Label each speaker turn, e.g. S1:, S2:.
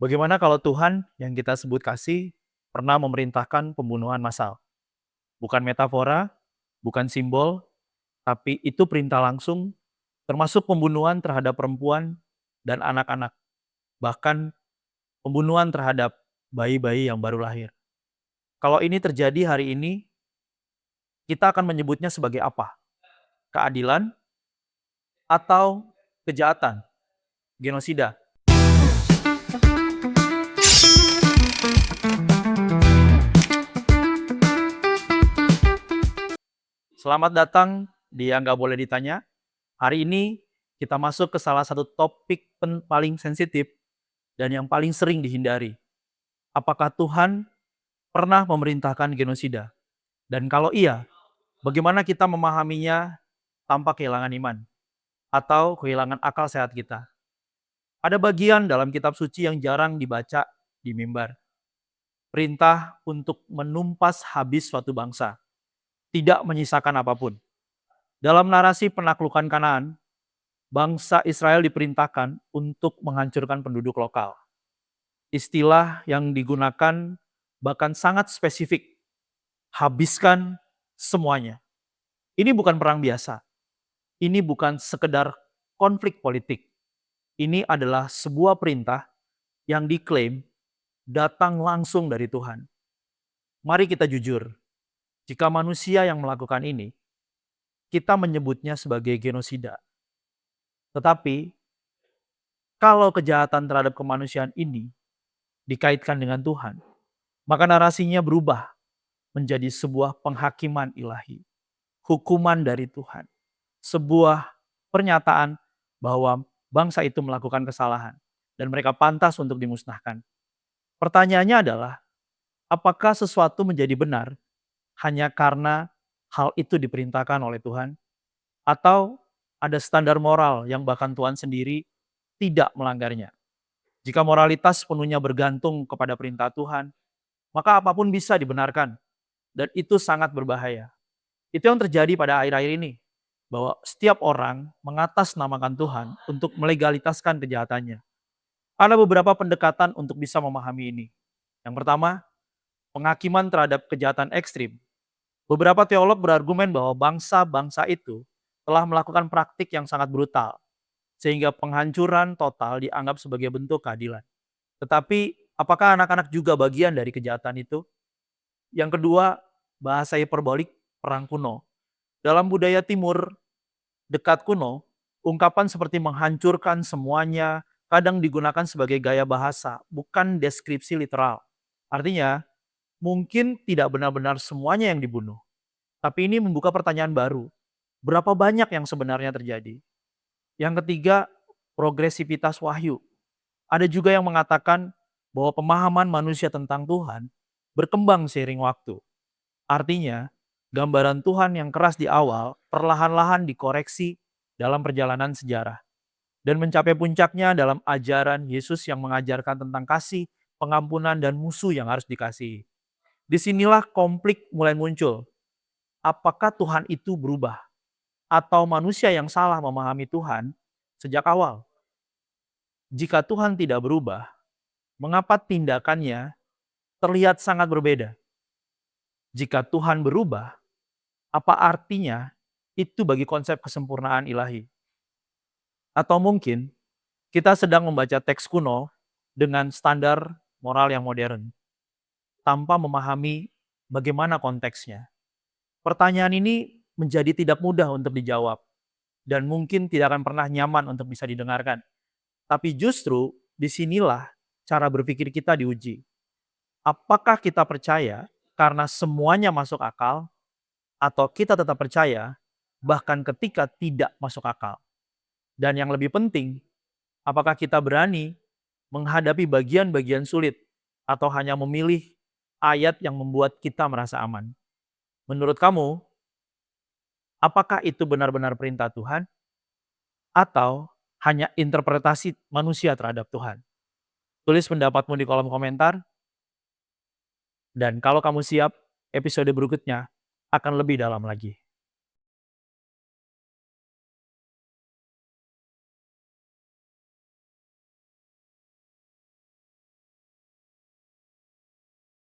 S1: Bagaimana kalau Tuhan yang kita sebut kasih pernah memerintahkan pembunuhan massal? Bukan metafora, bukan simbol, tapi itu perintah langsung, termasuk pembunuhan terhadap perempuan dan anak-anak, bahkan pembunuhan terhadap bayi-bayi yang baru lahir. Kalau ini terjadi hari ini, kita akan menyebutnya sebagai apa? Keadilan atau kejahatan? Genosida. Selamat datang di Yang Nggak Boleh Ditanya. Hari ini kita masuk ke salah satu topik paling sensitif dan yang paling sering dihindari. Apakah Tuhan pernah memerintahkan genosida? Dan kalau iya, bagaimana kita memahaminya tanpa kehilangan iman atau kehilangan akal sehat kita? Ada bagian dalam kitab suci yang jarang dibaca di mimbar. Perintah untuk menumpas habis suatu bangsa, tidak menyisakan apapun. Dalam narasi penaklukan Kanaan, bangsa Israel diperintahkan untuk menghancurkan penduduk lokal. Istilah yang digunakan bahkan sangat spesifik, habiskan semuanya. Ini bukan perang biasa, ini bukan sekedar konflik politik. Ini adalah sebuah perintah yang diklaim datang langsung dari Tuhan. Mari kita jujur, jika manusia yang melakukan ini, kita menyebutnya sebagai genosida. Tetapi, kalau kejahatan terhadap kemanusiaan ini dikaitkan dengan Tuhan, maka narasinya berubah menjadi sebuah penghakiman ilahi, hukuman dari Tuhan, sebuah pernyataan bahwa bangsa itu melakukan kesalahan dan mereka pantas untuk dimusnahkan. Pertanyaannya adalah, apakah sesuatu menjadi benar hanya karena hal itu diperintahkan oleh Tuhan, atau ada standar moral yang bahkan Tuhan sendiri tidak melanggarnya? Jika moralitas sepenuhnya bergantung kepada perintah Tuhan, maka apapun bisa dibenarkan, dan itu sangat berbahaya. Itu yang terjadi pada akhir-akhir ini, bahwa setiap orang mengatasnamakan Tuhan untuk melegalitaskan kejahatannya. Ada beberapa pendekatan untuk bisa memahami ini. Yang pertama, penghakiman terhadap kejahatan ekstrim. Beberapa teolog berargumen bahwa bangsa-bangsa itu telah melakukan praktik yang sangat brutal, sehingga penghancuran total dianggap sebagai bentuk keadilan. Tetapi, apakah anak-anak juga bagian dari kejahatan itu? Yang kedua, bahasa hiperbolik perang kuno. Dalam budaya timur dekat kuno, ungkapan seperti menghancurkan semuanya kadang digunakan sebagai gaya bahasa, bukan deskripsi literal. Artinya, mungkin tidak benar-benar semuanya yang dibunuh. Tapi ini membuka pertanyaan baru. Berapa banyak yang sebenarnya terjadi? Yang ketiga, progresivitas wahyu. Ada juga yang mengatakan bahwa pemahaman manusia tentang Tuhan berkembang seiring waktu. Artinya, gambaran Tuhan yang keras di awal perlahan-lahan dikoreksi dalam perjalanan sejarah dan mencapai puncaknya dalam ajaran Yesus yang mengajarkan tentang kasih, pengampunan, dan musuh yang harus dikasihi. Disinilah konflik mulai muncul. Apakah Tuhan itu berubah? Atau manusia yang salah memahami Tuhan sejak awal? Jika Tuhan tidak berubah, mengapa tindakannya terlihat sangat berbeda? Jika Tuhan berubah, apa artinya itu bagi konsep kesempurnaan ilahi? Atau mungkin kita sedang membaca teks kuno dengan standar moral yang modern, tanpa memahami bagaimana konteksnya. Pertanyaan ini menjadi tidak mudah untuk dijawab, dan mungkin tidak akan pernah nyaman untuk bisa didengarkan. Tapi justru disinilah cara berpikir kita diuji. Apakah kita percaya karena semuanya masuk akal, atau kita tetap percaya bahkan ketika tidak masuk akal? Dan yang lebih penting, apakah kita berani menghadapi bagian-bagian sulit atau hanya memilih ayat yang membuat kita merasa aman? Menurut kamu, apakah itu benar-benar perintah Tuhan atau hanya interpretasi manusia terhadap Tuhan? Tulis pendapatmu di kolom komentar, dan kalau kamu siap, episode berikutnya akan lebih dalam lagi.